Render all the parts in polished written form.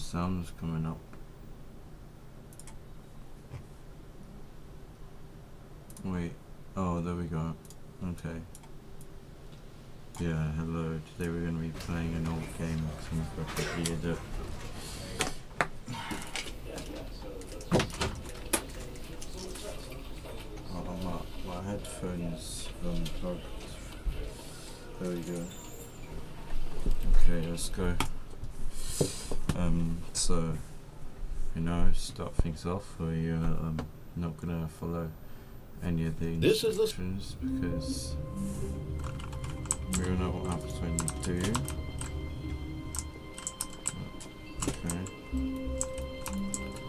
sounds coming up. Wait. Oh, there we go. Okay. Yeah, hello. Today we're going to be playing an old game. Seems like a weird. My headphones unplugged. There we go. Okay, let's go. So, start things off. We're not gonna follow any of the instructions because we don't know what happens when you do. Okay.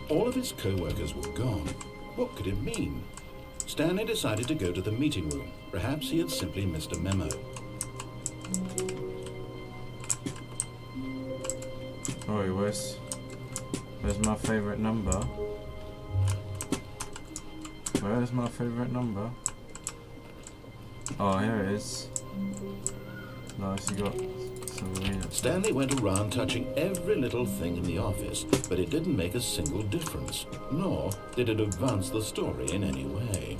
All of his co-workers were gone. What could it mean? Stanley decided to go to the meeting room. Perhaps he had simply missed a memo. Oh, where's my favourite number? Where's my favourite number? Oh, here it is. Nice, you got some weird. Stanley went around touching every little thing in the office, but it didn't make a single difference, nor did it advance the story in any way.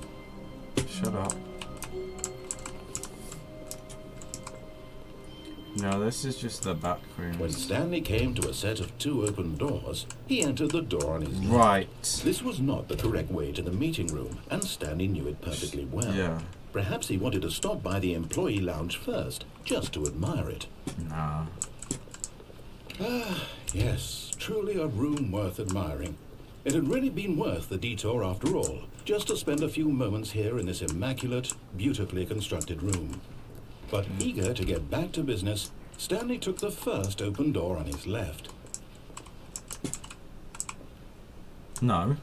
Shut up. No, this is just the back room. When Stanley came to a set of 2 open doors, he entered the door on his left. Right. This was not the correct way to the meeting room, and Stanley knew it perfectly well. Yeah. Perhaps he wanted to stop by the employee lounge first, just to admire it. Nah. Ah, yes, truly a room worth admiring. It had really been worth the detour after all, just to spend a few moments here in this immaculate, beautifully constructed room. But eager to get back to business, Stanley took the first open door on his left. No.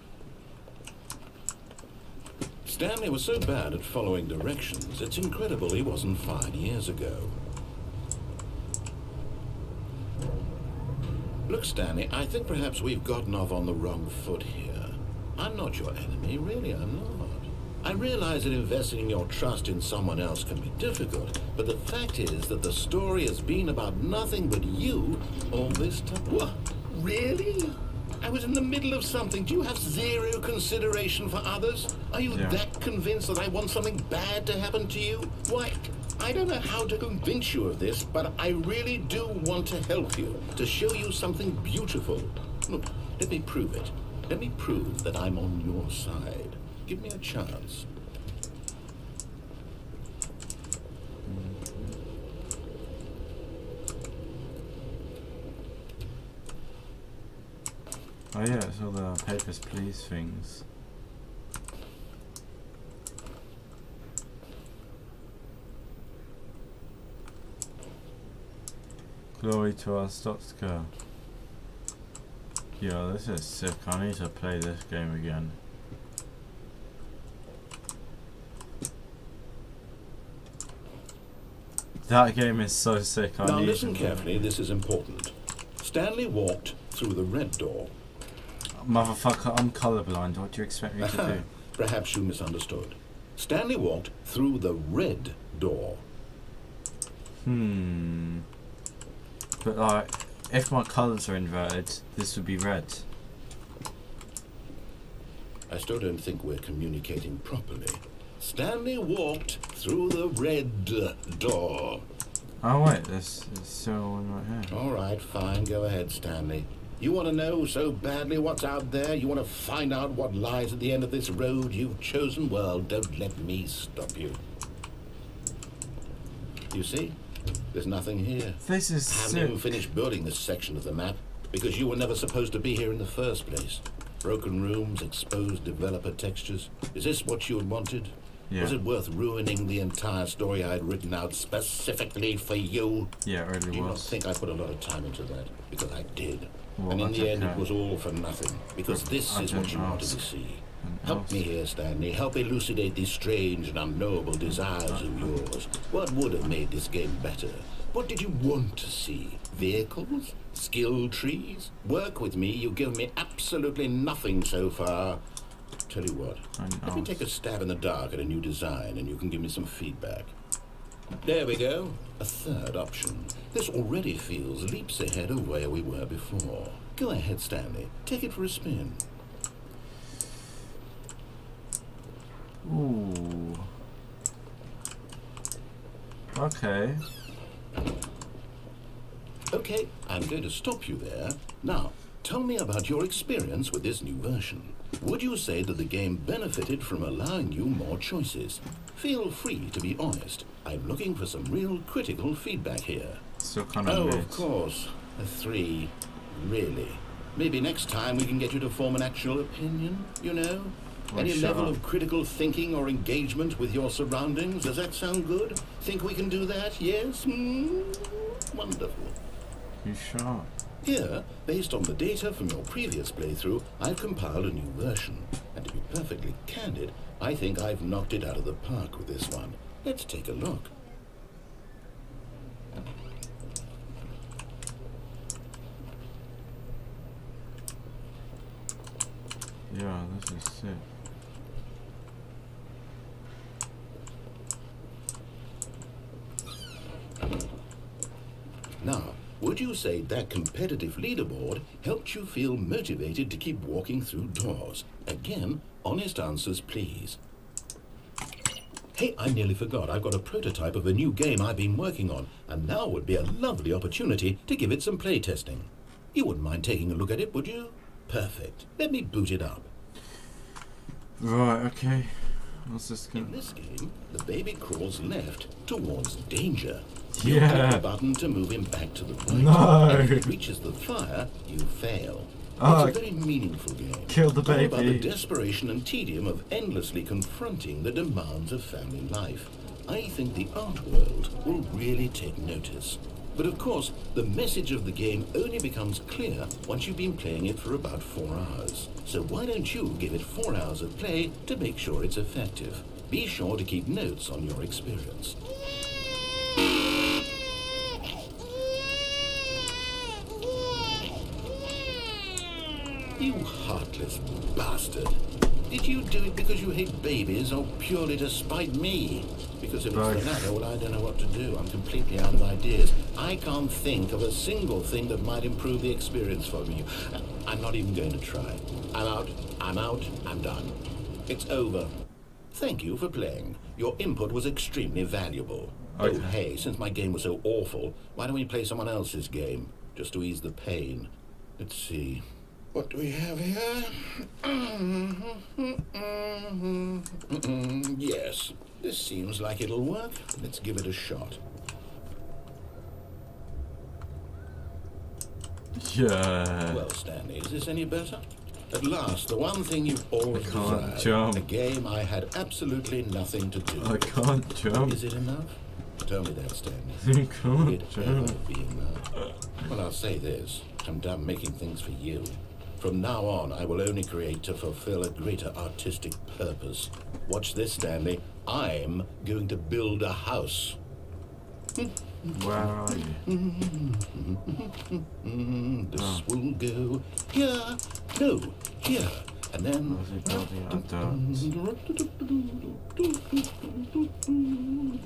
Stanley was so bad at following directions, it's incredible he wasn't fired years ago. Look, Stanley, I think perhaps we've gotten off on the wrong foot here. I'm not your enemy, really, I'm not. I realize that investing your trust in someone else can be difficult, but the fact is that the story has been about nothing but you all this time. What? Really? I was in the middle of something. Do you have zero consideration for others? Are you that convinced that I want something bad to happen to you? Why, I don't know how to convince you of this, but I really do want to help you, to show you something beautiful. Look, let me prove it. Let me prove that I'm on your side. Give me a chance. Oh yeah, it's all the papers, please things. Glory to our Stotzka. Yo, this is sick. I need to play this game again. That game is so sick. Now listen carefully, this is important. Stanley walked through the red door. Motherfucker, I'm colorblind. What do you expect me to do? Perhaps you misunderstood. Stanley walked through the red door. But like, if my colors are inverted, this would be red. I still don't think we're communicating properly. Stanley walked through the red door. Oh wait, there's still one right here. All right, fine. Go ahead, Stanley. You want to know so badly what's out there? You want to find out what lies at the end of this road you've chosen? Well, don't let me stop you. You see? There's nothing here. This is I haven't even finished building this section of the map because you were never supposed to be here in the first place. Broken rooms, exposed developer textures. Is this what you had wanted? Yeah. Was it worth ruining the entire story I had written out specifically for you? Yeah, it really Do you not was. think I put a lot of time into that? Because I did. Well, and in the end, okay. it was all for nothing. Because this is what you wanted to see. Help me here, Stanley. Help elucidate these strange and unknowable desires of yours. What would have made this game better? What did you want to see? Vehicles? Skill trees? Work with me. You've given me absolutely nothing so far. Tell you what, let me take a stab in the dark at a new design and you can give me some feedback. There we go. A third option. This already feels leaps ahead of where we were before. Go ahead, Stanley. Take it for a spin. Ooh. Okay. Okay, I'm going to stop you there. Now, tell me about your experience with this new version. Would you say that the game benefited from allowing you more choices? Feel free to be honest. I'm looking for some real critical feedback here. Still kind of of course. A 3. Really? Maybe next time we can get you to form an actual opinion, you know? Any level of critical thinking or engagement with your surroundings? Does that sound good? Think we can do that? Yes? Wonderful. You sure? Here, based on the data from your previous playthrough, I've compiled a new version. And to be perfectly candid, I think I've knocked it out of the park with this one. Let's take a look. Yeah, this is sick. Now, would you say that competitive leaderboard helped you feel motivated to keep walking through doors? Again, honest answers, please. Hey, I nearly forgot. I've got a prototype of a new game I've been working on, and now would be a lovely opportunity to give it some play testing. You wouldn't mind taking a look at it, would you? Perfect. Let me boot it up. Right, okay. What's this game? In this game, the baby crawls left towards danger. Yeah. You click the button to move him back to the right. No. And if it reaches the fire, you fail. Oh, It's a very meaningful game. Kill the All about the baby. desperation and tedium of endlessly confronting the demands of family life. I think the art world will really take notice. But of course, the message of the game only becomes clear once you've been playing it for about 4 hours. So why don't you give it 4 hours of play to make sure it's effective? Be sure to keep notes on your experience. You heartless bastard. Did you do it because you hate babies or purely to spite me? Because if it's the latter, well, I don't know what to do. I'm completely out of ideas. I can't think of a single thing that might improve the experience for me. I'm not even going to try. I'm out, I'm done. It's over. Thank you for playing. Your input was extremely valuable. Okay. Oh, hey, since my game was so awful, why don't we play someone else's game? Just to ease the pain. Let's see. What do we have here? Yes, this seems like it'll work. Let's give it a shot. Yeah. Well, Stanley, is this any better? At last, the one thing you've always desired. Jump. A game I had absolutely nothing to do. I can't jump. Is it enough? Tell me that, Stanley. You can't Will it jump. ever be enough? Well, I'll say this. I'm done making things for you. From now on, I will only create to fulfill a greater artistic purpose. Watch this, Stanley. I'm going to build a house. Where are you? This will go here. No, here. And then... Was he building a dirt?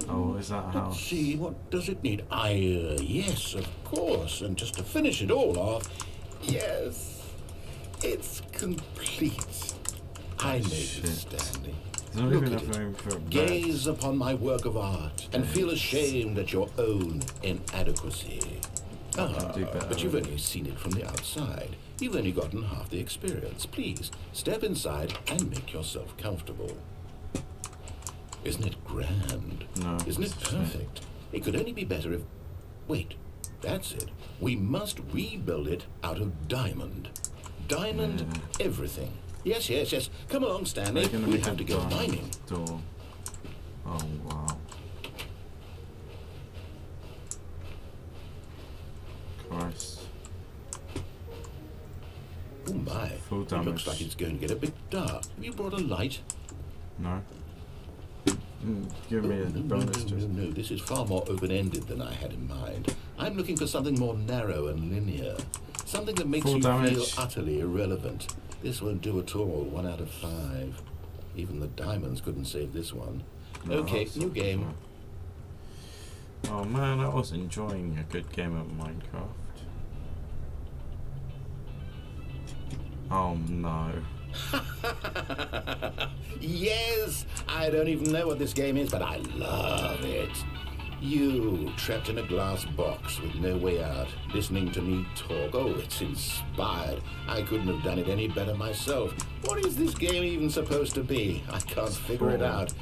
Oh, is that a house? Let's see, what does it need? Yes, of course. And just to finish it all off, yes. It's complete. I know this, Stanley. Look at it. Gaze upon my work of art and feel ashamed at your own inadequacy. But you've only seen it from the outside. You've only gotten half the experience. Please, step inside and make yourself comfortable. Isn't it grand? No. Isn't it perfect? It could only be better if... Wait, that's it. We must rebuild it out of diamond. Diamond everything. Yes, yes, yes. Come along, Stanley. We have to go mining. Door. Oh, wow. Christ. Oh, my. Full It damage. looks like it's going to get a bit dark. Have you brought a light? No. Give me a bonus. No, this is far more open-ended than I had in mind. I'm looking for something more narrow and linear. Something that makes you feel utterly irrelevant. This won't do at all. 1 out of 5. Even the diamonds couldn't save this one. No, okay, new game. Oh man, I was enjoying a good game of Minecraft. Oh no. Yes! I don't even know what this game is, but I love it. You, trapped in a glass box with no way out, listening to me talk. Oh, it's inspired. I couldn't have done it any better myself. What is this game even supposed to be? I can't figure it out.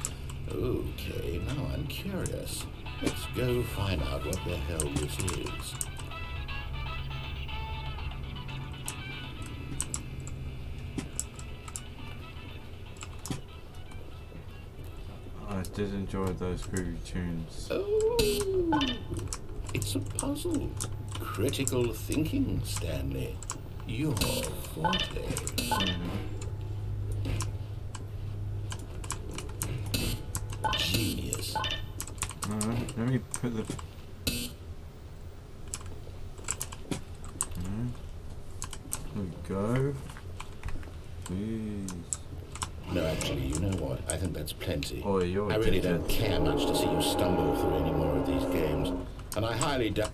Okay, now I'm curious. Let's go find out what the hell this is. I did enjoy those groovy tunes. Oh, it's a puzzle. Critical thinking, Stanley. Your forte. Genius. Alright, let me put the... There we go. Please. No, actually, you know what? I think that's plenty. Oh, you're I really addicted. don't care much to see you stumble through any more of these games. And I highly doubt...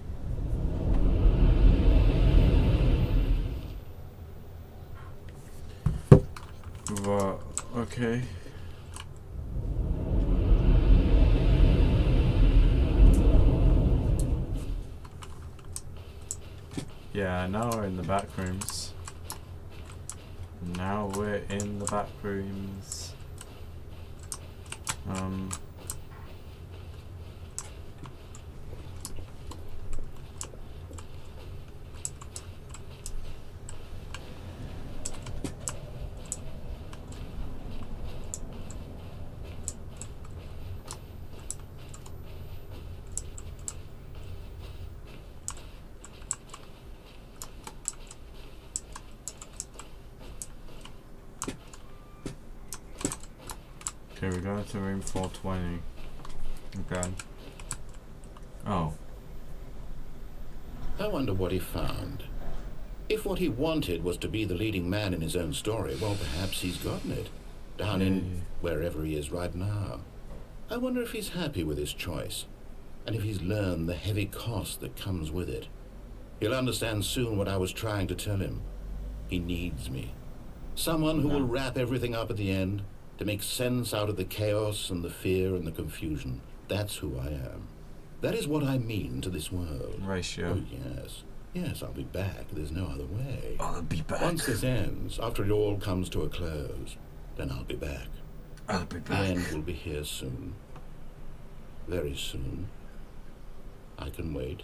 Right, okay. Yeah, now we're in the back rooms. Now we're in the back rooms. Okay, we're going to room 420. Okay. Oh. I wonder what he found. If what he wanted was to be the leading man in his own story, well, perhaps he's gotten it. Down in wherever he is right now. I wonder if he's happy with his choice. And if he's learned the heavy cost that comes with it. He'll understand soon what I was trying to tell him. He needs me. Someone who will wrap everything up at the end, to make sense out of the chaos and the fear and the confusion. That's who I am. That is what I mean to this world. Ratio. Oh, yes. Yes, I'll be back. There's no other way. I'll be back. Once this ends, after it all comes to a close, then I'll be back. I'll be The back. end will be here soon. Very soon. I can wait.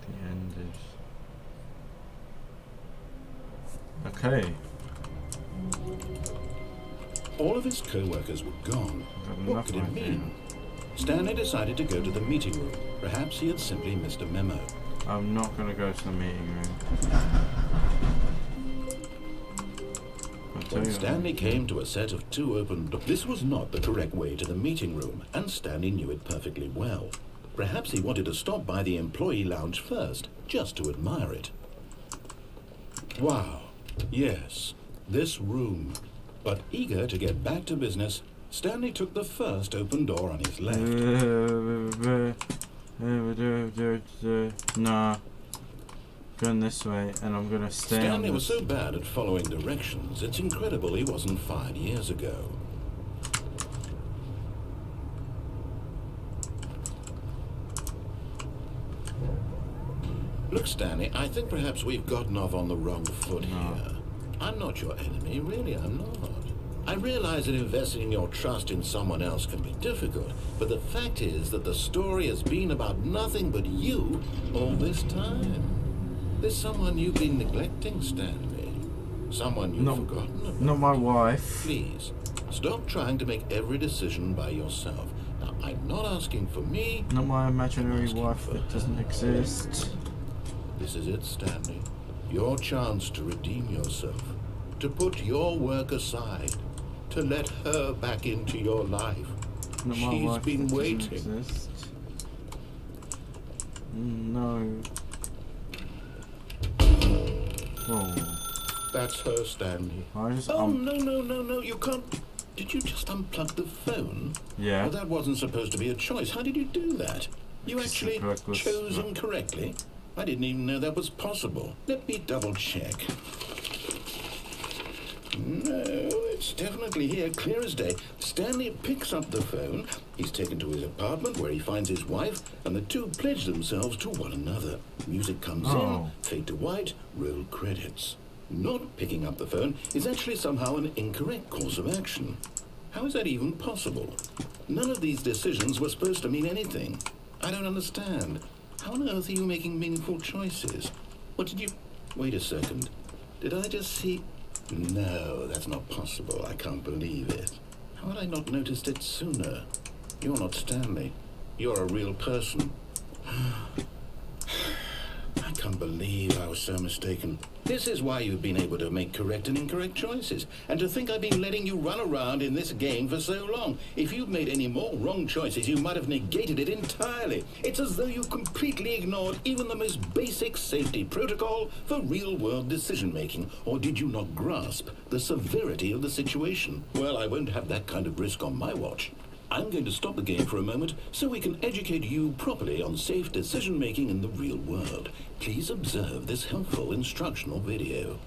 The end is... Okay. All of his co-workers were gone. What could it Nothing, I think. mean? Stanley decided to go to the meeting room. Perhaps he had simply missed a memo. I'm not going to go to the meeting room. I'll tell When you Stanley what. came to a set of two open doors, this was not the correct way to the meeting room, and Stanley knew it perfectly well. Perhaps he wanted to stop by the employee lounge first, just to admire it. Wow, yes, this room. But eager to get back to business, Stanley took the first open door on his left. Nah. Going this way, and I'm gonna stay on Stanley this. was so bad at following directions, it's incredible he wasn't fired years ago. Look, Stanley, I think perhaps we've gotten off on the wrong foot here. I'm not your enemy, really, I'm not. I realize that investing your trust in someone else can be difficult, but the fact is that the story has been about nothing but you all this time. There's someone you've been neglecting, Stanley. Someone you've forgotten about. Not my wife. Please, stop trying to make every decision by yourself. Now, I'm not asking for me. Not my imaginary asking wife for that her. doesn't exist. This is it, Stanley. Your chance to redeem yourself. To put your work aside. To let her back into your life. Not my She's wife been that waiting. doesn't exist. No. Whoa. That's her, Stanley. I just Oh, no, you can't Did you just unplug the phone? Yeah. Well, that wasn't supposed to be a choice. How did you do that? You actually chose incorrectly? I didn't even know that was possible. Let me double check. No, it's definitely here, clear as day. Stanley picks up the phone. He's taken to his apartment where he finds his wife, and the two pledge themselves to one another. Music comes in, fade to white, roll credits. Not picking up the phone is actually somehow an incorrect course of action. How is that even possible? None of these decisions were supposed to mean anything. I don't understand. How on earth are you making meaningful choices? What did you... Wait a second. Did I just see... No, that's not possible. I can't believe it. How had I not noticed it sooner? You're not Stanley. You're a real person. I can't believe I was so mistaken. This is why you've been able to make correct and incorrect choices. And to think I've been letting you run around in this game for so long. If you'd made any more wrong choices, you might have negated it entirely. It's as though you completely ignored even the most basic safety protocol for real-world decision-making. Or did you not grasp the severity of the situation? Well, I won't have that kind of risk on my watch. I'm going to stop the game for a moment so we can educate you properly on safe decision-making in the real world. Please observe this helpful instructional video.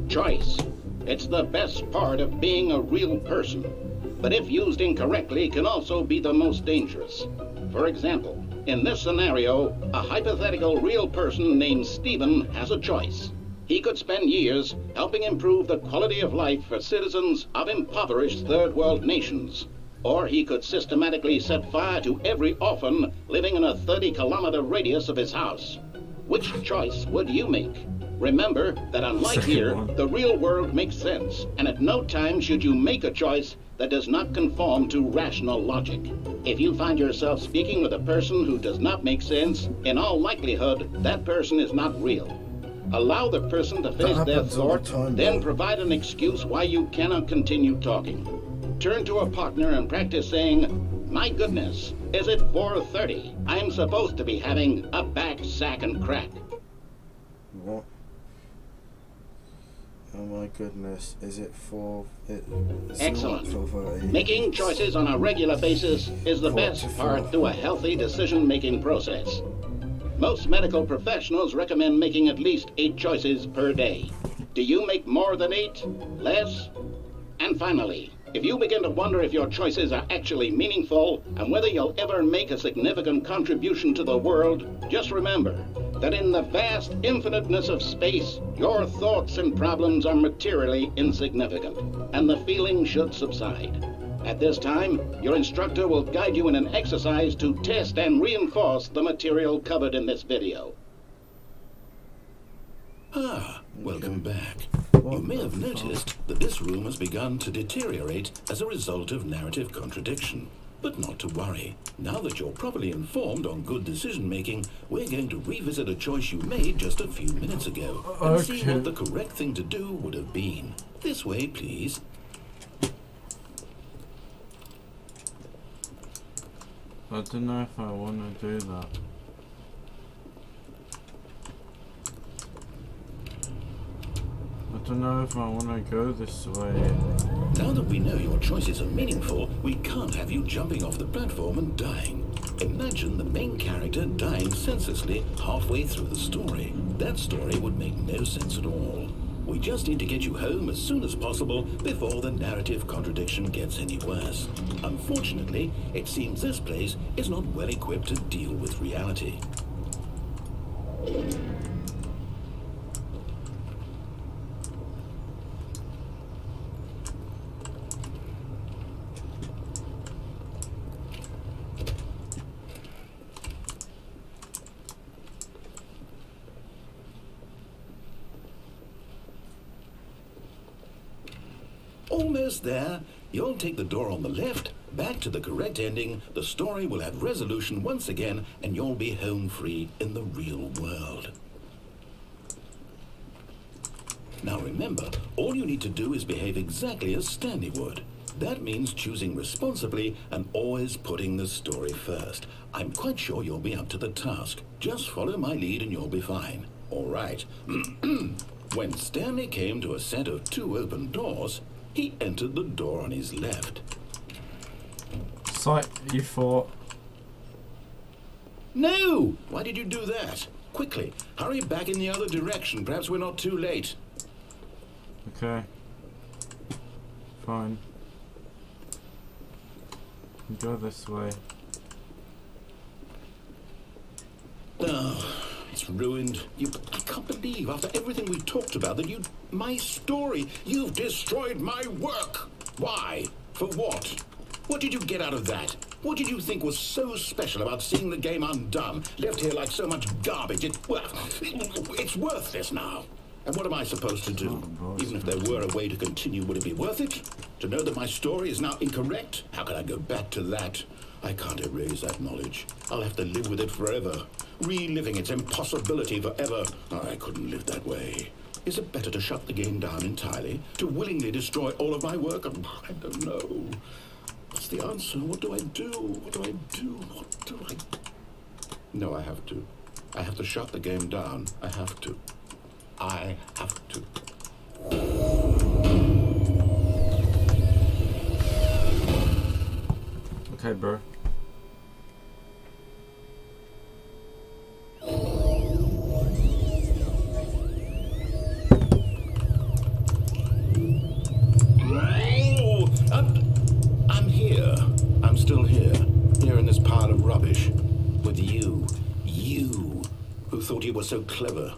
Choice. It's the best part of being a real person. But if used incorrectly, can also be the most dangerous. For example, in this scenario, a hypothetical real person named Stephen has a choice. He could spend years helping improve the quality of life for citizens of impoverished third world nations. Or he could systematically set fire to every orphan living in a 30-kilometer radius of his house. Which choice would you make? Remember that unlike here, the real world makes sense, and at no time should you make a choice that does not conform to rational logic. If you find yourself speaking with a person who does not make sense, in all likelihood, that person is not real. Allow the person to finish their thought, then provide an excuse why you cannot continue talking. Turn to a partner and practice saying, "My goodness, is it 4:30? I'm supposed to be having a back, sack, and crack." What? Oh my goodness, is it for... Excellent. Making choices on a regular basis is the best part to a healthy decision-making process. Most medical professionals recommend making at least 8 choices per day. Do you make more than 8? Less? And finally, if you begin to wonder if your choices are actually meaningful and whether you'll ever make a significant contribution to the world, just remember that in the vast infiniteness of space, your thoughts and problems are materially insignificant, and the feeling should subside. At this time, your instructor will guide you in an exercise to test and reinforce the material covered in this video. Welcome back. You may have noticed that this room has begun to deteriorate as a result of narrative contradiction. But not to worry. Now that you're properly informed on good decision-making, we're going to revisit a choice you made just a few minutes ago and see what the correct thing to do would have been. This way, please. I don't know if I want to do that. I don't know if I want to go this way. Now that we know your choices are meaningful, we can't have you jumping off the platform and dying. Imagine the main character dying senselessly halfway through the story. That story would make no sense at all. We just need to get you home as soon as possible before the narrative contradiction gets any worse. Unfortunately, it seems this place is not well equipped to deal with reality. Almost there. You'll take the door on the left, back to the correct ending, the story will have resolution once again, and you'll be home free in the real world. Now remember, all you need to do is behave exactly as Stanley would. That means choosing responsibly and always putting the story first. I'm quite sure you'll be up to the task. Just follow my lead and you'll be fine. All right. When Stanley came to a set of 2 open doors, He entered the door on his left. Sight, you thought. No! Why did you do that? Quickly, hurry back in the other direction. Perhaps we're not too late. Okay. Fine. Go this way. Oh, it's ruined. I can't believe, after everything we talked about, that my story, you've destroyed my work. Why? For what? What did you get out of that? What did you think was so special about seeing the game undone, left here like so much garbage? It's worthless now. And what am I supposed to do? Even if there were a way to continue, would it be worth it? To know that my story is now incorrect? How can I go back to that? I can't erase that knowledge. I'll have to live with it forever. Reliving its impossibility forever. I couldn't live that way. Is it better to shut the game down entirely? To willingly destroy all of my work? I don't know. What's the answer? What do I do? What do I do? What do I... No, I have to. I have to shut the game down. I have to. I have to. Okay, bro. I'm here. I'm still here. Here in this pile of rubbish. With you. You. Who thought you were so clever.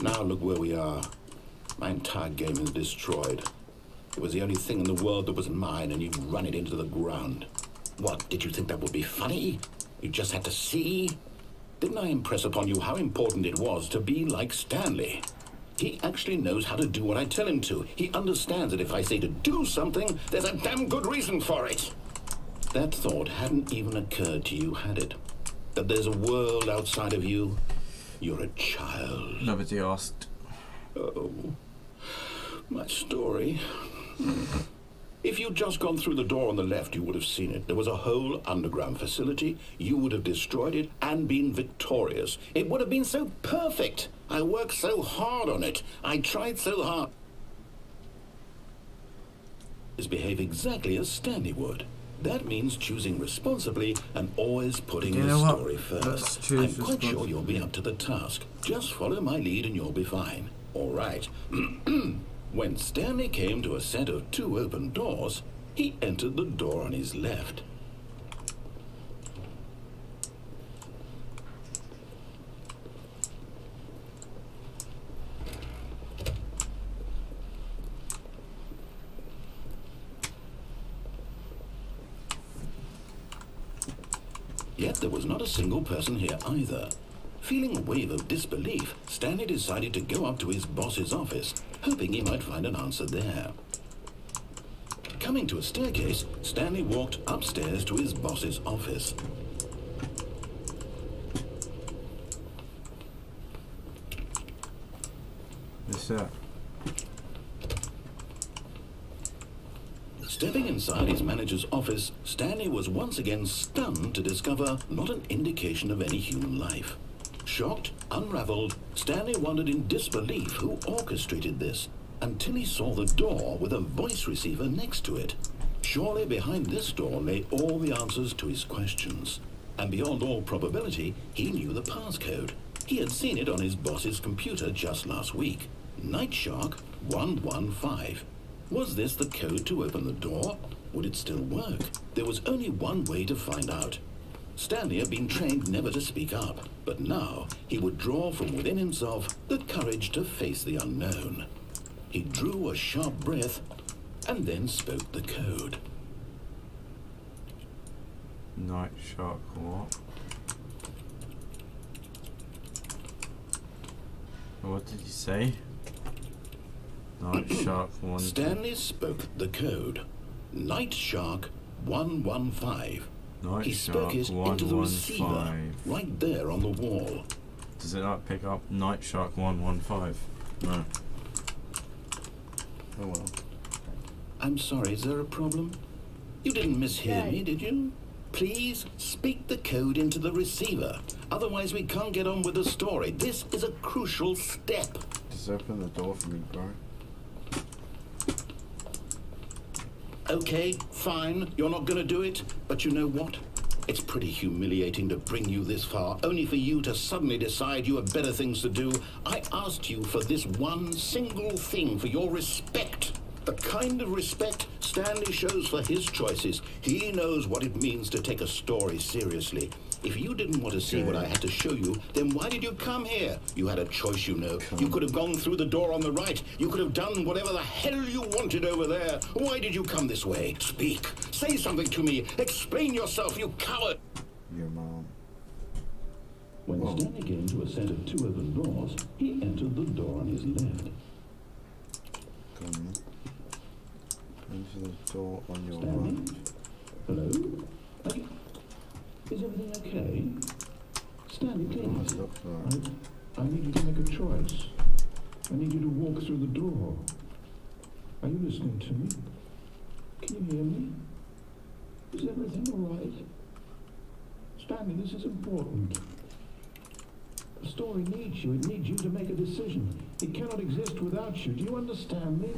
Now look where we are. My entire game is destroyed. It was the only thing in the world that was mine, and you've run it into the ground. What, did you think that would be funny? You just had to see? Didn't I impress upon you how important it was to be like Stanley? He actually knows how to do what I tell him to. He understands that if I say to do something, there's a damn good reason for it. That thought hadn't even occurred to you, had it? That there's a world outside of you? You're a child. Nobody asked. Oh, my story. If you'd just gone through the door on the left, you would have seen it. There was a whole underground facility. You would have destroyed it and been victorious. It would have been so perfect. I worked so hard on it. I tried so hard. Behave exactly as Stanley would. That means choosing responsibly and always putting the story first. I'm quite sure you'll be up to the task. Just follow my lead and you'll be fine. All right. When Stanley came to a set of 2 open doors, he entered the door on his left. Yet there was not a single person here either. Feeling a wave of disbelief, Stanley decided to go up to his boss's office, hoping he might find an answer there. Coming to a staircase, Stanley walked upstairs to his boss's office. Yes, sir. Stepping inside his manager's office, Stanley was once again stunned to discover not an indication of any human life. Shocked, unraveled, Stanley wondered in disbelief who orchestrated this, until he saw the door with a voice receiver next to it. Surely behind this door lay all the answers to his questions. And beyond all probability, he knew the passcode. He had seen it on his boss's computer just last week. Nightshark 115. Was this the code to open the door? Would it still work? There was only one way to find out. Stanley had been trained never to speak up, but now he would draw from within himself the courage to face the unknown. He drew a sharp breath and then spoke the code. Night Shark what? What did he say? Night Shark 1. Stanley spoke the code. Night Shark 115. Night He spoke it into the receiver, right there on the wall. Does it not pick up Night Shark 115? No. Oh well. I'm sorry, is there a problem? You didn't mishear No. me, did you? Please speak the code into the receiver. Otherwise we can't get on with the story. This is a crucial step. Just open the door for me, bro. Okay, fine, you're not gonna do it, but you know what? It's pretty humiliating to bring you this far, only for you to suddenly decide you have better things to do. I asked you for this one single thing, for your respect. The kind of respect Stanley shows for his choices. He knows what it means to take a story seriously. If you didn't want to see what I had to show you, then why did you come here? You had a choice, you know. You could have gone through the door on the right. You could have done whatever the hell you wanted over there. Why did you come this way? Speak. Say something to me. Explain yourself, you coward. Your mom. When Stanley came to a set of 2 open doors, he entered the door on his left. Come into the door on your Stanley? right. Hello? Is everything okay? Stanley, please. I need you to make a choice. I need you to walk through the door. Are you listening to me? Can you hear me? Is everything all right? Stanley, this is important. The story needs you. It needs you to make a decision. It cannot exist without you. Do you understand me?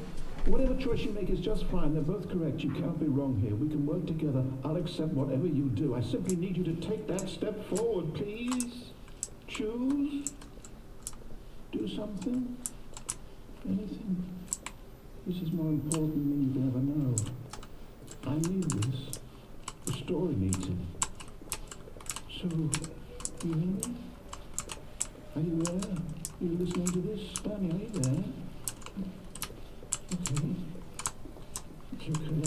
Whatever choice you make is just fine. They're both correct. You can't be wrong here. We can work together. I'll accept whatever you do. I simply need you to take that step forward, please. Choose. Do something. Anything. This is more important than you can ever know. I need this. The story needs it. So, you hear me? Are you there? Are you listening to this? Stanley, are you there? Okay. It's okay,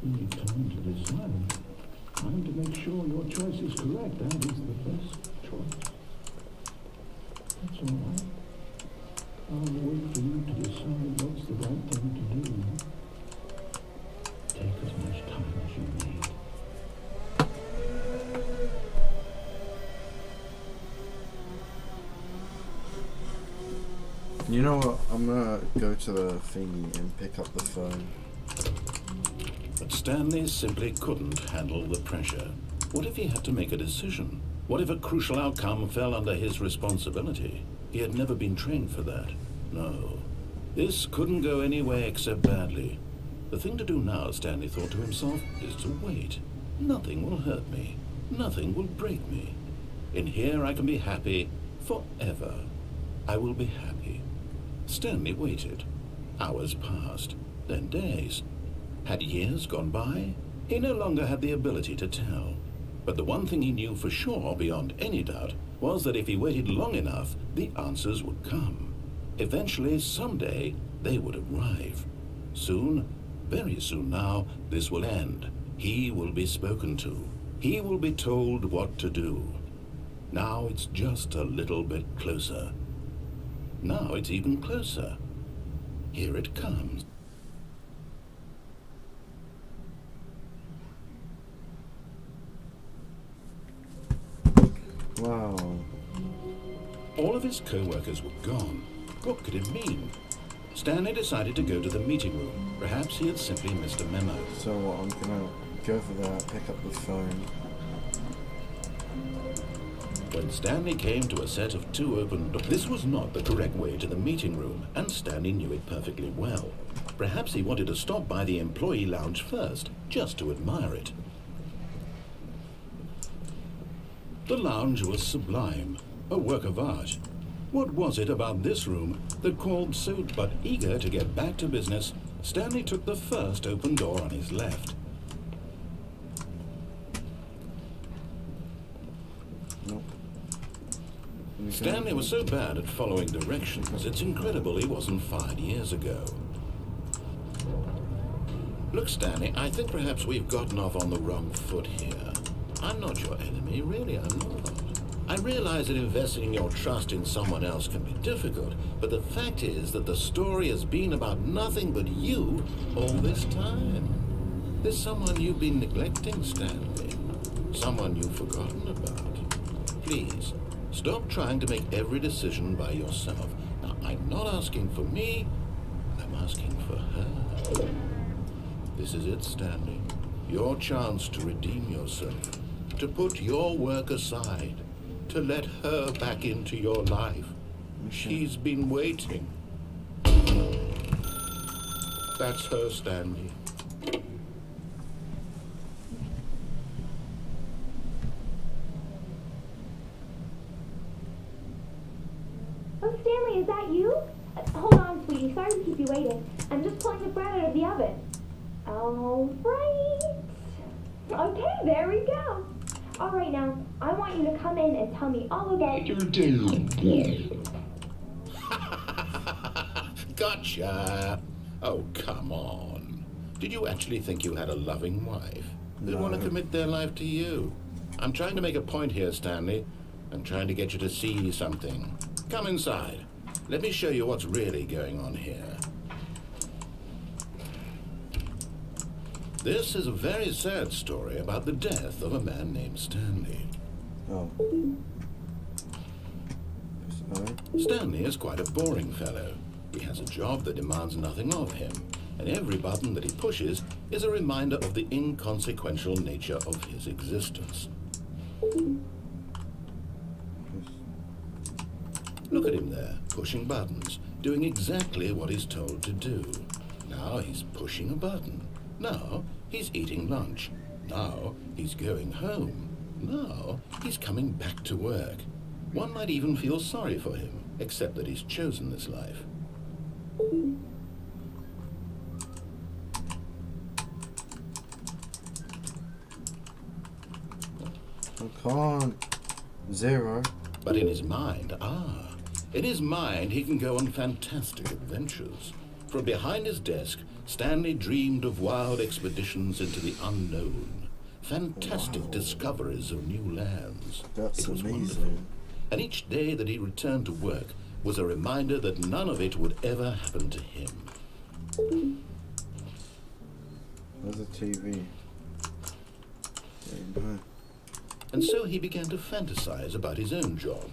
you need time to decide. Time to make sure your choice is correct. That is the best choice. That's all right. I'll wait for you to decide what's the right thing to do. Take as much time as you need. You know what? I'm gonna go to the thingy and pick up the phone. But Stanley simply couldn't handle the pressure. What if he had to make a decision? What if a crucial outcome fell under his responsibility? He had never been trained for that. No. This couldn't go any way except badly. The thing to do now, Stanley thought to himself, is to wait. Nothing will hurt me. Nothing will break me. In here I can be happy forever. I will be happy. Stanley waited. Hours passed, then days. Had years gone by? He no longer had the ability to tell. But the one thing he knew for sure, beyond any doubt, was that if he waited long enough, the answers would come. Eventually, someday, they would arrive. Soon, very soon now, this will end. He will be spoken to. He will be told what to do. Now it's just a little bit closer. Now it's even closer. Here it comes. Wow. All of his co-workers were gone. What could it mean? Stanley decided to go to the meeting room. Perhaps he had simply missed a memo. So I'm gonna go for that, pick up the phone. When Stanley came to a set of 2 open doors, this was not the correct way to the meeting room, and Stanley knew it perfectly well. Perhaps he wanted to stop by the employee lounge first, just to admire it. The lounge was sublime, a work of art. What was it about this room that called so, but eager to get back to business, Stanley took the first open door on his left. Nope. Stanley was so bad at following directions, it's incredible he wasn't fired years ago. Look, Stanley, I think perhaps we've gotten off on the wrong foot here. I'm not your enemy, really, I'm not. I realize that investing your trust in someone else can be difficult, but the fact is that the story has been about nothing but you all this time. There's someone you've been neglecting, Stanley. Someone you've forgotten about. Please, stop trying to make every decision by yourself. Now, I'm not asking for me, I'm asking for her. This is it, Stanley. Your chance to redeem yourself, to put your work aside, to let her back into your life. She's been waiting. That's her, Stanley. Oh, Stanley, is that you? Hold on, sweetie. Sorry to keep you waiting. I'm just pulling the bread out of the oven. All right. Okay, there we go. All right, now, I want you to come in and tell me all about your day. Gotcha. Oh, come on. Did you actually think you had a loving wife? They'd want to commit their life to you. I'm trying to make a point here, Stanley. I'm trying to get you to see something. Come inside. Let me show you what's really going on here. This is a very sad story about the death of a man named Stanley. Oh. Stanley is quite a boring fellow. He has a job that demands nothing of him, and every button that he pushes is a reminder of the inconsequential nature of his existence. Look at him there, pushing buttons, doing exactly what he's told to do. Now he's pushing a button. Now he's eating lunch. Now he's going home. Now he's coming back to work. One might even feel sorry for him, except that he's chosen this life. Oh, come on. 0. But in his mind, in his mind he can go on fantastic adventures. From behind his desk, Stanley dreamed of wild expeditions into the unknown, fantastic discoveries of new lands. That's it was amazing. wonderful. And each day that he returned to work was a reminder that none of it would ever happen to him. Where's the TV? No. And so he began to fantasize about his own job.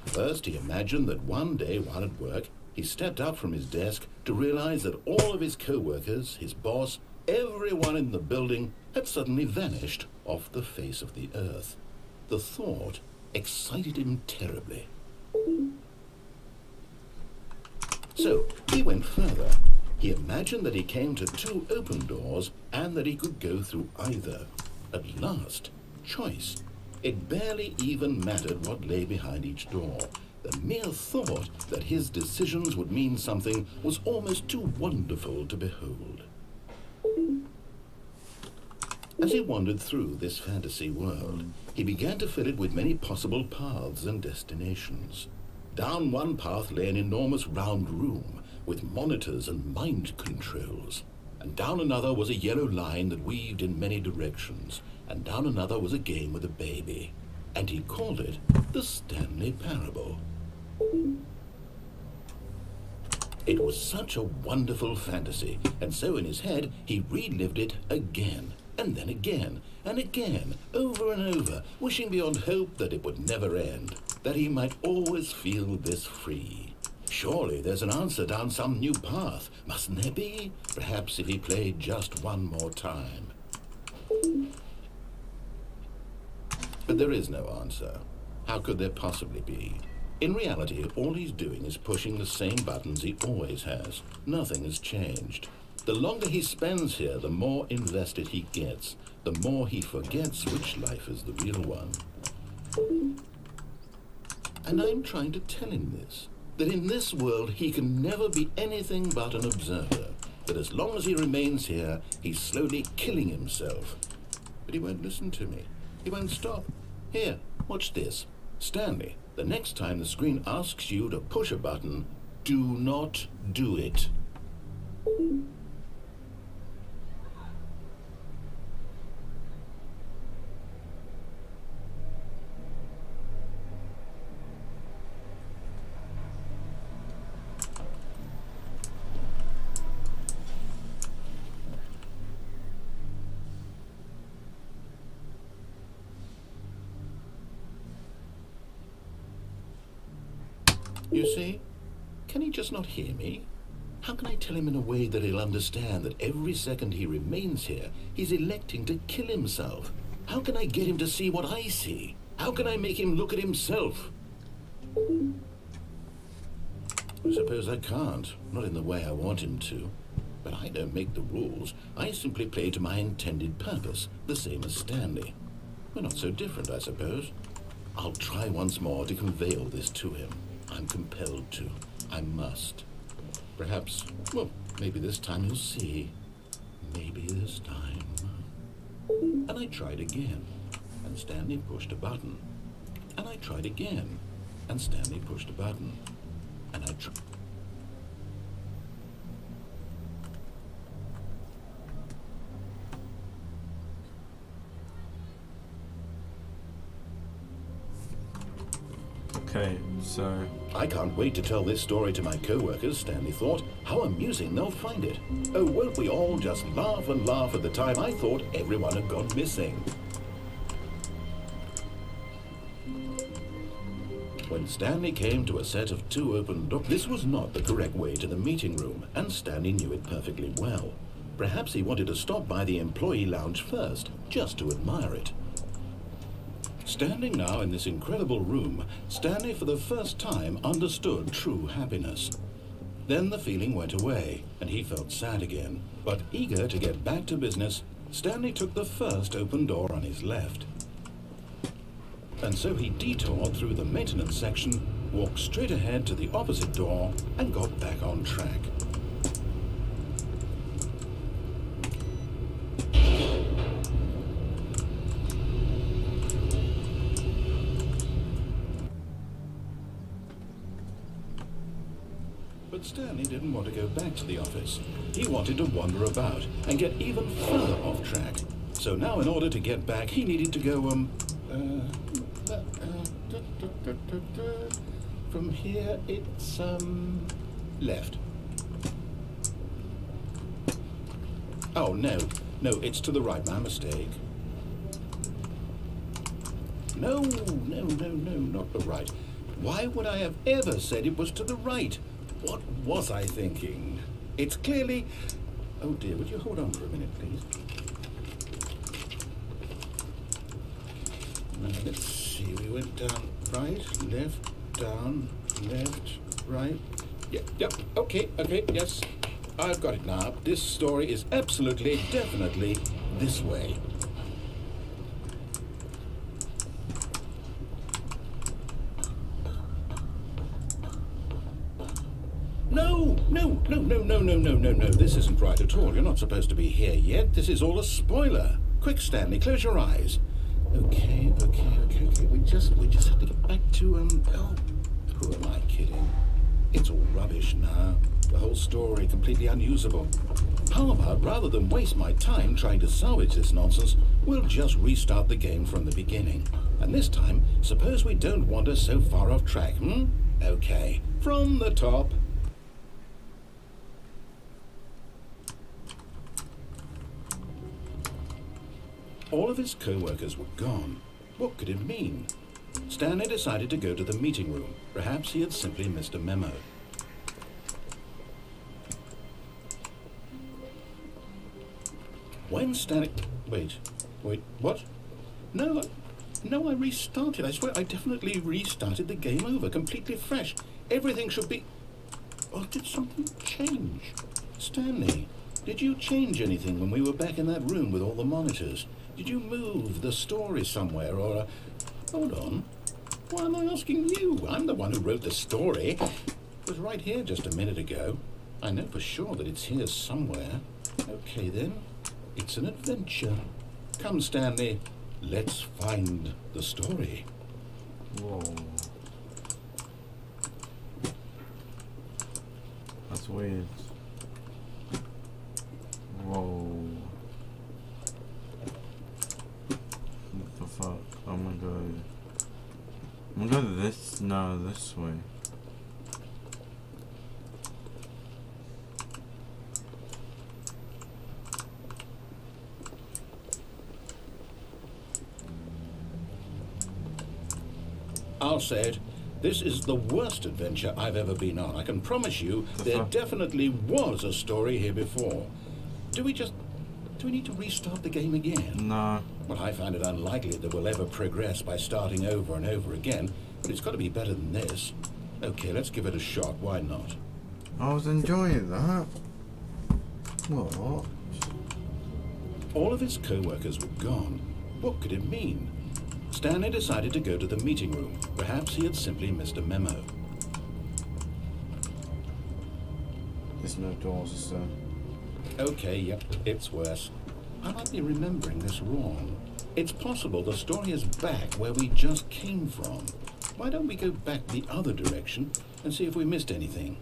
First, he imagined that one day while at work, he stepped up from his desk to realize that all of his co-workers, his boss, everyone in the building had suddenly vanished off the face of the earth. The thought excited him terribly. So he went further. He imagined that he came to 2 open doors and that he could go through either. At last, choice. It barely even mattered what lay behind each door. The mere thought that his decisions would mean something was almost too wonderful to behold. As he wandered through this fantasy world, he began to fill it with many possible paths and destinations. Down one path lay an enormous round room with monitors and mind controls. And down another was a yellow line that weaved in many directions. And down another was a game with a baby. And he called it the Stanley Parable. It was such a wonderful fantasy, and so in his head he relived it again, and then again, and again, over and over, wishing beyond hope that it would never end, that he might always feel this free. Surely there's an answer down some new path, mustn't there be? Perhaps if he played just one more time. But there is no answer. How could there possibly be? In reality, all he's doing is pushing the same buttons he always has. Nothing has changed. The longer he spends here, the more invested he gets, the more he forgets which life is the real one. And I'm trying to tell him this, that in this world he can never be anything but an observer, that as long as he remains here, he's slowly killing himself. But he won't listen to me. He won't stop. Here, watch this. Stanley, the next time the screen asks you to push a button, do not do it. You see? Can he just not hear me? How can I tell him in a way that he'll understand that every second he remains here, he's electing to kill himself? How can I get him to see what I see? How can I make him look at himself? I suppose I can't, not in the way I want him to. But I don't make the rules. I simply play to my intended purpose, the same as Stanley. We're not so different, I suppose. I'll try once more to convey all this to him. I'm compelled to. I must. Perhaps, well, maybe this time he'll see. Maybe this time. And I tried again, and Stanley pushed a button. And I tried again, and Stanley pushed a button. And I tried. Okay, so... I can't wait to tell this story to my co-workers, Stanley thought. How amusing they'll find it. Oh, won't we all just laugh and laugh at the time I thought everyone had gone missing. When Stanley came to a set of 2 open doors, this was not the correct way to the meeting room, and Stanley knew it perfectly well. Perhaps he wanted to stop by the employee lounge first, just to admire it. Standing now in this incredible room, Stanley for the first time understood true happiness. Then the feeling went away, and he felt sad again. But eager to get back to business, Stanley took the first open door on his left. And so he detoured through the maintenance section, walked straight ahead to the opposite door, and got back on track. But Stanley didn't want to go back to the office. He wanted to wander about and get even further off track. So now in order to get back, he needed to go, from here it's, left. Oh, no, it's to the right, my mistake. No, not the right. Why would I have ever said it was to the right? What was I thinking? It's clearly... Oh dear, would you hold on for a minute, please? Now, let's see, we went down, right, left, down, left, right. Yep, okay, yes. I've got it now. This story is absolutely, definitely this way. No. This isn't right at all. You're not supposed to be here yet. This is all a spoiler. Quick, Stanley, close your eyes. Okay. We just have to get back to, oh, who am I kidding? It's all rubbish now. The whole story completely unusable. How about, rather than waste my time trying to salvage this nonsense, we'll just restart the game from the beginning. And this time, suppose we don't wander so far off track, Okay, from the top. All of his co-workers were gone. What could it mean? Stanley decided to go to the meeting room. Perhaps he had simply missed a memo. When Stanley... Wait, what? No, I restarted. I swear I definitely restarted the game over, completely fresh. Everything should be... Or did something change? Stanley, did you change anything when we were back in that room with all the monitors? Did you move the story somewhere, or... Hold on. Why am I asking you? I'm the one who wrote the story. It was right here just a minute ago. I know for sure that it's here somewhere. Okay, then. It's an adventure. Come, Stanley. Let's find the story. Whoa. That's weird. Whoa. What the fuck? Oh my god. I'm gonna go this way. I'll say it. This is the worst adventure I've ever been on. I can promise you there definitely was a story here before. Do we need to restart the game again? No. Well, I find it unlikely that we'll ever progress by starting over and over again, but it's got to be better than this. Okay, let's give it a shot. Why not? I was enjoying that. What? All of his co-workers were gone. What could it mean? Stanley decided to go to the meeting room. Perhaps he had simply missed a memo. There's no doors, is there? Okay, yep, it's worse. I might be remembering this wrong. It's possible the story is back where we just came from. Why don't we go back the other direction and see if we missed anything?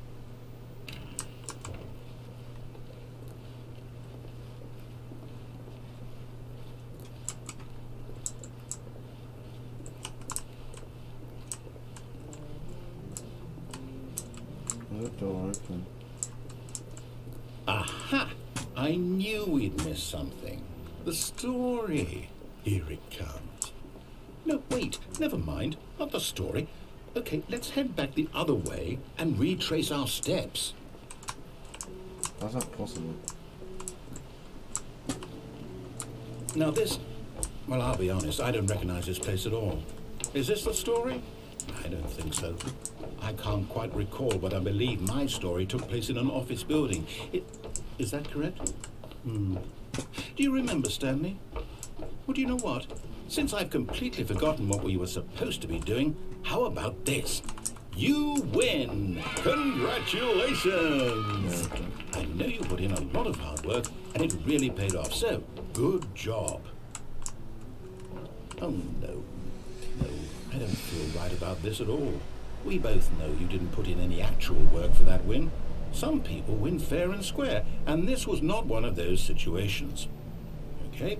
There's a door open. Aha! I knew we'd missed something. The story. Here it comes. No, wait, never mind. Not the story. Okay, let's head back the other way and retrace our steps. How's that possible? Now this... Well, I'll be honest, I don't recognize this place at all. Is this the story? I don't think so. I can't quite recall, but I believe my story took place in an office building. Is that correct? Do you remember, Stanley? Well, do you know what? Since I've completely forgotten what we were supposed to be doing, how about this? You win! Congratulations! I know you put in a lot of hard work, and it really paid off, so good job. Oh, no. No, I don't feel right about this at all. We both know you didn't put in any actual work for that win. Some people win fair and square, and this was not one of those situations. Okay?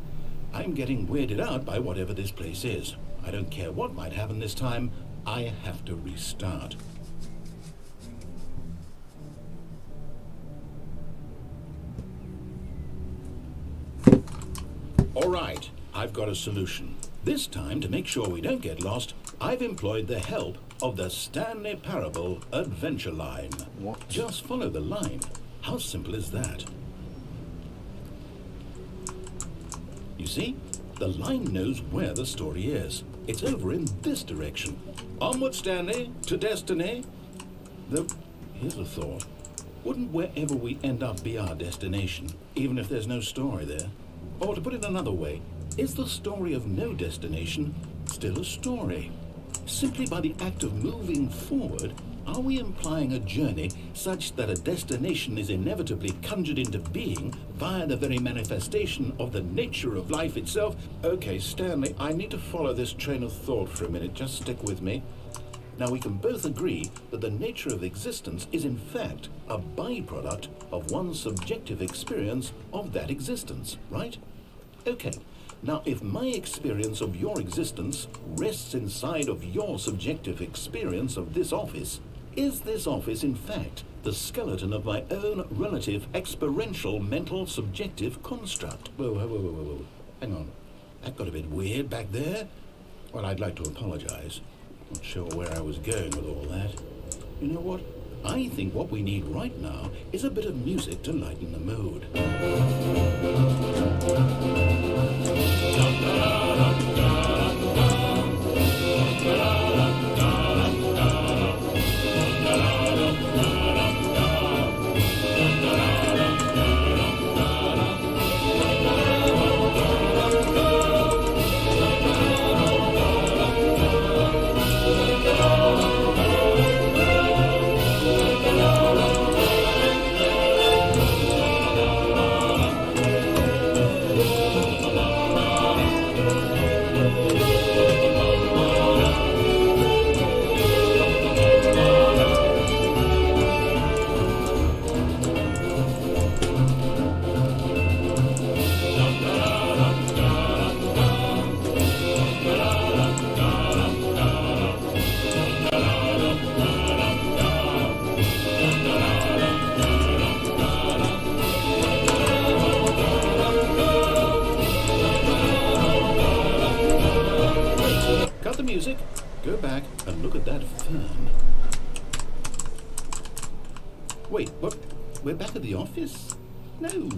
I'm getting weirded out by whatever this place is. I don't care what might happen this time. I have to restart. All right, I've got a solution. This time, to make sure we don't get lost, I've employed the help of the Stanley Parable Adventure Line. What? Just follow the line. How simple is that? You see, the line knows where the story is. It's over in this direction. Onward, Stanley, to destiny. Though, here's a thought. Wouldn't wherever we end up be our destination, even if there's no story there? Or to put it another way, is the story of no destination still a story? Simply by the act of moving forward, are we implying a journey such that a destination is inevitably conjured into being via the very manifestation of the nature of life itself? Okay, Stanley, I need to follow this train of thought for a minute. Just stick with me. Now, we can both agree that the nature of existence is in fact a byproduct of one's subjective experience of that existence, right? Okay. Now, if my experience of your existence rests inside of your subjective experience of this office, is this office, in fact, the skeleton of my own relative experiential mental subjective construct? Whoa. Hang on. That got a bit weird back there. Well, I'd like to apologize. Not sure where I was going with all that. You know what? I think what we need right now is a bit of music to lighten the mood. Music, go back and look at that fern. Wait, what? We're back at the office? No.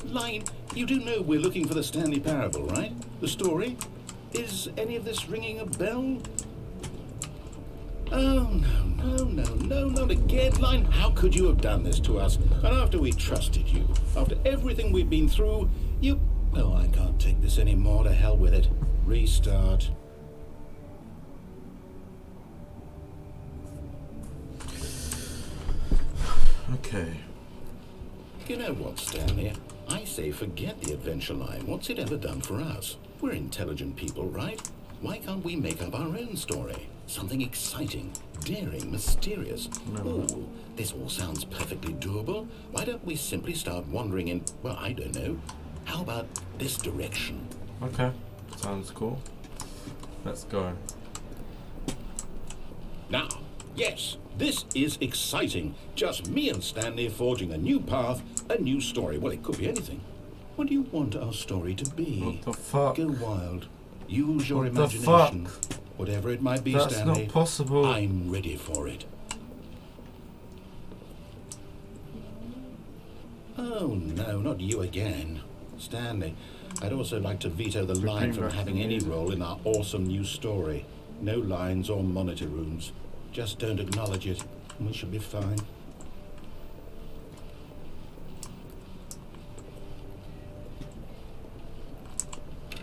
Line, you do know we're looking for the Stanley Parable, right? The story? Is any of this ringing a bell? Oh, no, not again, Line. How could you have done this to us? And after we trusted you, after everything we've been through, you... Oh, I can't take this anymore. To hell with it. Restart. Okay. You know what, Stanley? I say forget the adventure line. What's it ever done for us? We're intelligent people, right? Why can't we make up our own story? Something exciting, daring, mysterious. Ooh, this all sounds perfectly doable. Why don't we simply start wandering in, well, I don't know. How about this direction? Okay, sounds cool. Let's go. Now, yes, this is exciting. Just me and Stanley forging a new path, a new story. Well, it could be anything. What do you want our story to be? What the fuck? Go wild. Use your What imagination. the fuck? Whatever it might be, That's Stanley. not possible. I'm ready for it. Oh, no, not you again. Stanley, I'd also like to veto the line from having any role in our awesome new story. No lines or monitor rooms. Just don't acknowledge it, and we should be fine.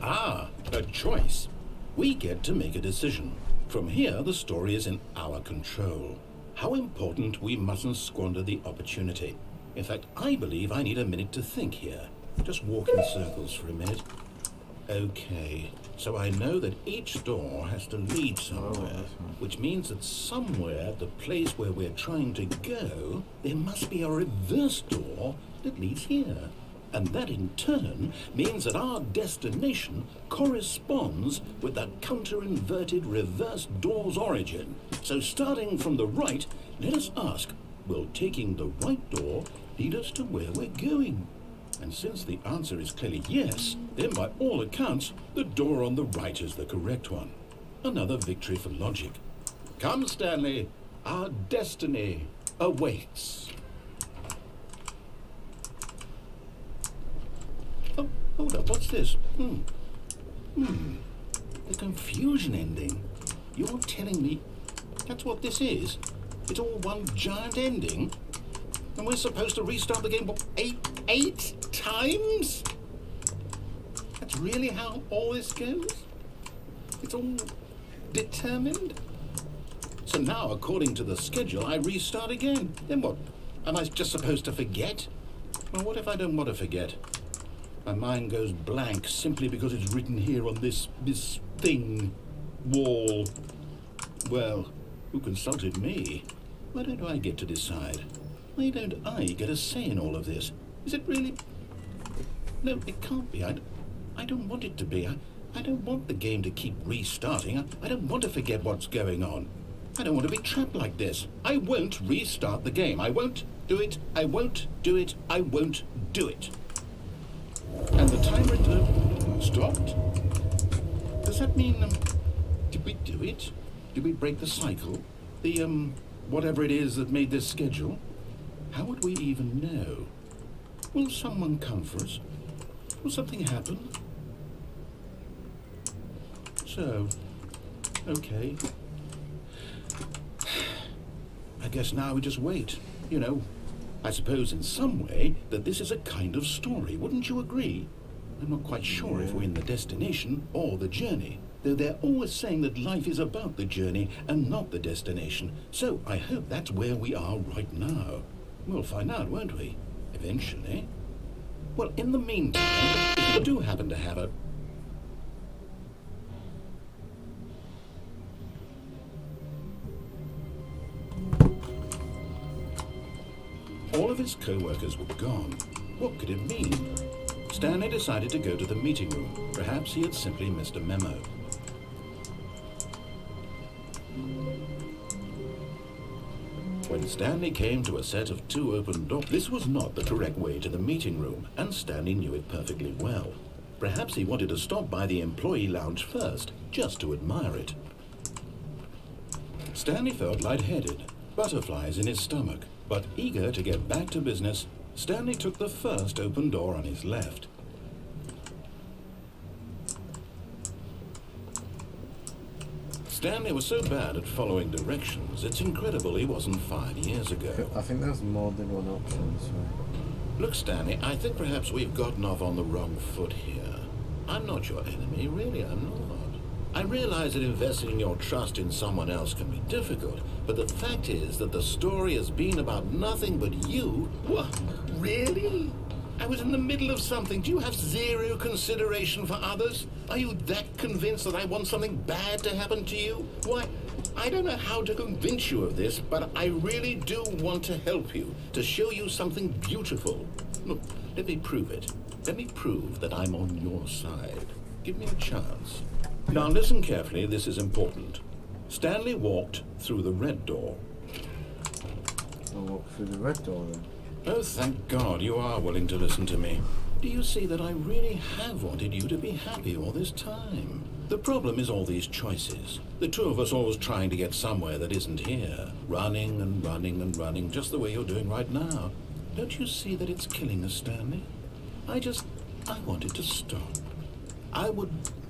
Ah, a choice. We get to make a decision. From here, the story is in our control. How important, we mustn't squander the opportunity. In fact, I believe I need a minute to think here. Just walk in circles for a minute. Okay, so I know that each door has to lead somewhere, which means that somewhere at the place where we're trying to go, there must be a reverse door that leads here. And that in turn means that our destination corresponds with the counter-inverted reverse door's origin. So starting from the right, let us ask, will taking the right door lead us to where we're going? And since the answer is clearly yes, then by all accounts, the door on the right is the correct one. Another victory for logic. Come, Stanley, our destiny awaits. Oh, hold up, what's this? The confusion ending. You're telling me that's what this is? It's all one giant ending? And we're supposed to restart the game, what, eight times? That's really how all this goes? It's all determined? So now, according to the schedule, I restart again. Then what? Am I just supposed to forget? Well, what if I don't want to forget? My mind goes blank simply because it's written here on this thing, wall. Well, who consulted me? Why don't I get to decide? Why don't I get a say in all of this? Is it really... No, it can't be. I don't want it to be. I don't want the game to keep restarting. I don't want to forget what's going on. I don't want to be trapped like this. I won't restart the game. I won't do it. I won't do it. I won't do it. And the timer stopped? Does that mean, did we do it? Did we break the cycle? The, whatever it is that made this schedule? How would we even know? Will someone come for us? Will something happen? So, okay. I guess now we just wait. You know, I suppose in some way that this is a kind of story. Wouldn't you agree? I'm not quite sure if we're in the destination or the journey, though they're always saying that life is about the journey and not the destination. So I hope that's where we are right now. We'll find out, won't we? Eventually. Well, in the meantime, if you do happen to have a... All of his co-workers were gone. What could it mean? Stanley decided to go to the meeting room. Perhaps he had simply missed a memo. When Stanley came to a set of 2 open doors, this was not the correct way to the meeting room, and Stanley knew it perfectly well. Perhaps he wanted to stop by the employee lounge first, just to admire it. Stanley felt lightheaded, butterflies in his stomach, but eager to get back to business, Stanley took the first open door on his left. Stanley was so bad at following directions, it's incredible he wasn't 5 years ago. I think there's more than one option, so... Look, Stanley, I think perhaps we've gotten off on the wrong foot here. I'm not your enemy, really, I'm not. I realize that investing your trust in someone else can be difficult, but the fact is that the story has been about nothing but you. What? Really? I was in the middle of something. Do you have zero consideration for others? Are you that convinced that I want something bad to happen to you? Why, I don't know how to convince you of this, but I really do want to help you, to show you something beautiful. Look, let me prove it. Let me prove that I'm on your side. Give me a chance. Now listen carefully, this is important. Stanley walked through the red door. I'll walk through the red door then. Oh, thank God you are willing to listen to me. Do you see that I really have wanted you to be happy all this time? The problem is all these choices. The two of us always trying to get somewhere that isn't here. Running and running and running, just the way you're doing right now. Don't you see that it's killing us, Stanley? I want it to stop.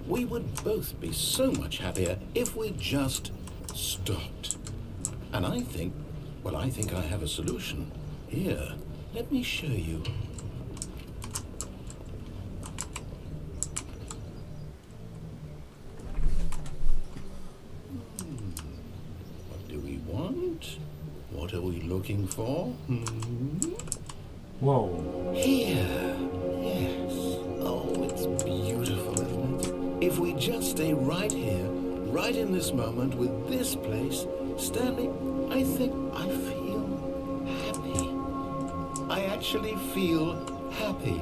We would both be so much happier if we just stopped. And I think I have a solution. Here, let me show you. What do we want? What are we looking for? Whoa. Here. Yes. Oh, it's beautiful, isn't it? If we just stay right here, right in this moment with this place, Stanley, I think I feel happy. I actually feel happy.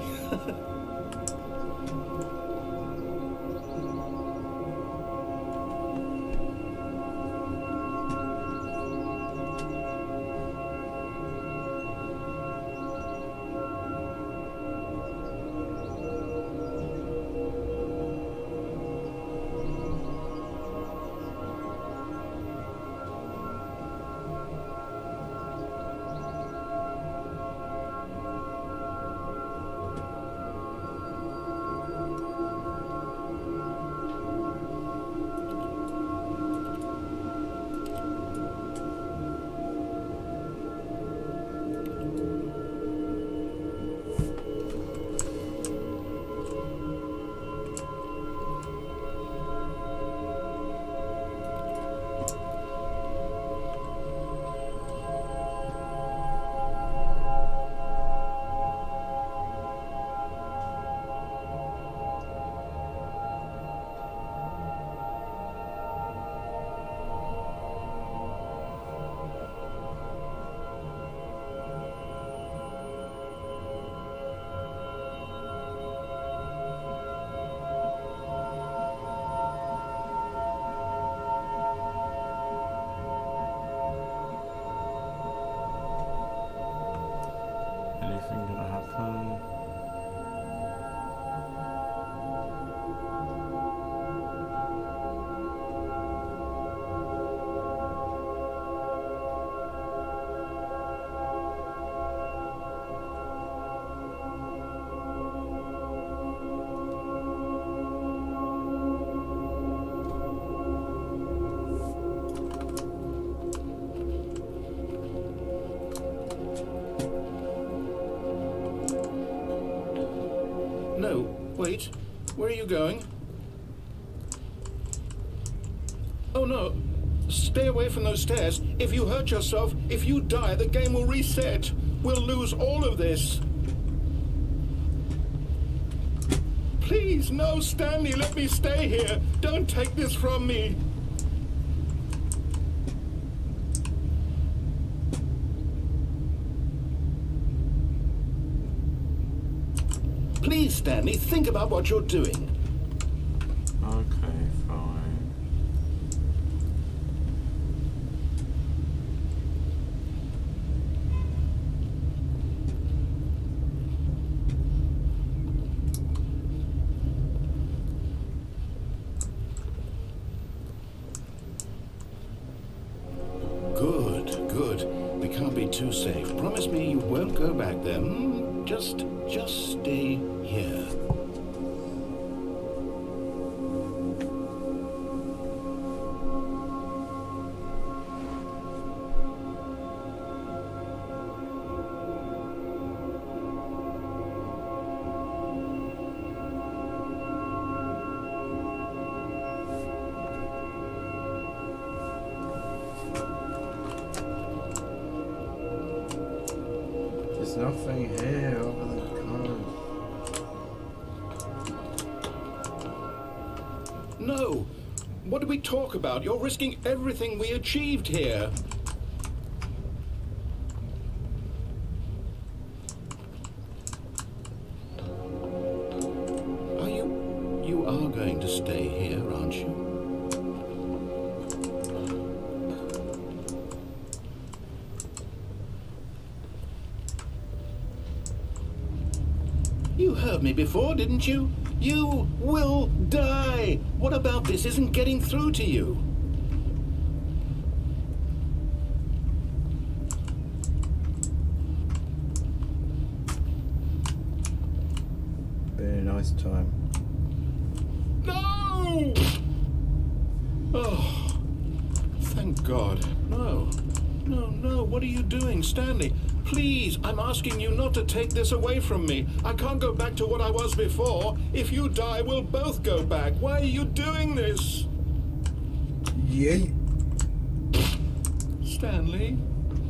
No, wait. Where are you going? Oh no. Stay away from those stairs. If you hurt yourself, if you die, the game will reset. We'll lose all of this. Please, no, Stanley, let me stay here. Don't take this from me. Please, Stanley, think about what you're doing. Okay, fine. Good. We can't be too safe. Promise me you won't go back there. Just stay here. There's nothing here other than code. No! What did we talk about? You're risking everything we achieved here. You are going to stay here, aren't you? You heard me before, didn't you? You will die! What about this isn't getting through to you? Very nice time. No! Oh, thank God. No. No, no, what are you doing, Stanley? Please, I'm asking you not to take this away from me. I can't go back to what I was before. If you die, we'll both go back. Why are you doing this? Yay! Stanley,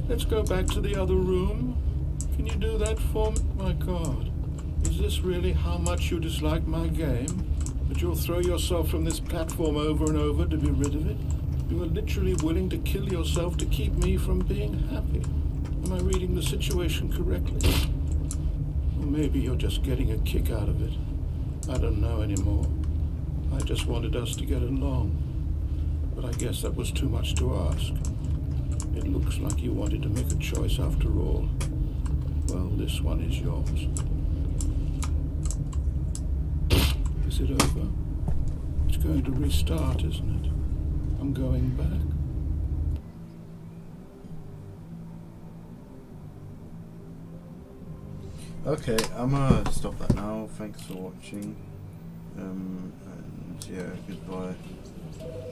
let's go back to the other room. Can you do that for me? My God, is this really how much you dislike my game? That you'll throw yourself from this platform over and over to be rid of it? You are literally willing to kill yourself to keep me from being happy. Am I reading the situation correctly? Or maybe you're just getting a kick out of it. I don't know anymore. I just wanted us to get along. But I guess that was too much to ask. It looks like you wanted to make a choice after all. Well, this one is yours. Is it over? It's going to restart, isn't it? I'm going back. Okay, I'm gonna stop that now. Thanks for watching. And yeah, goodbye.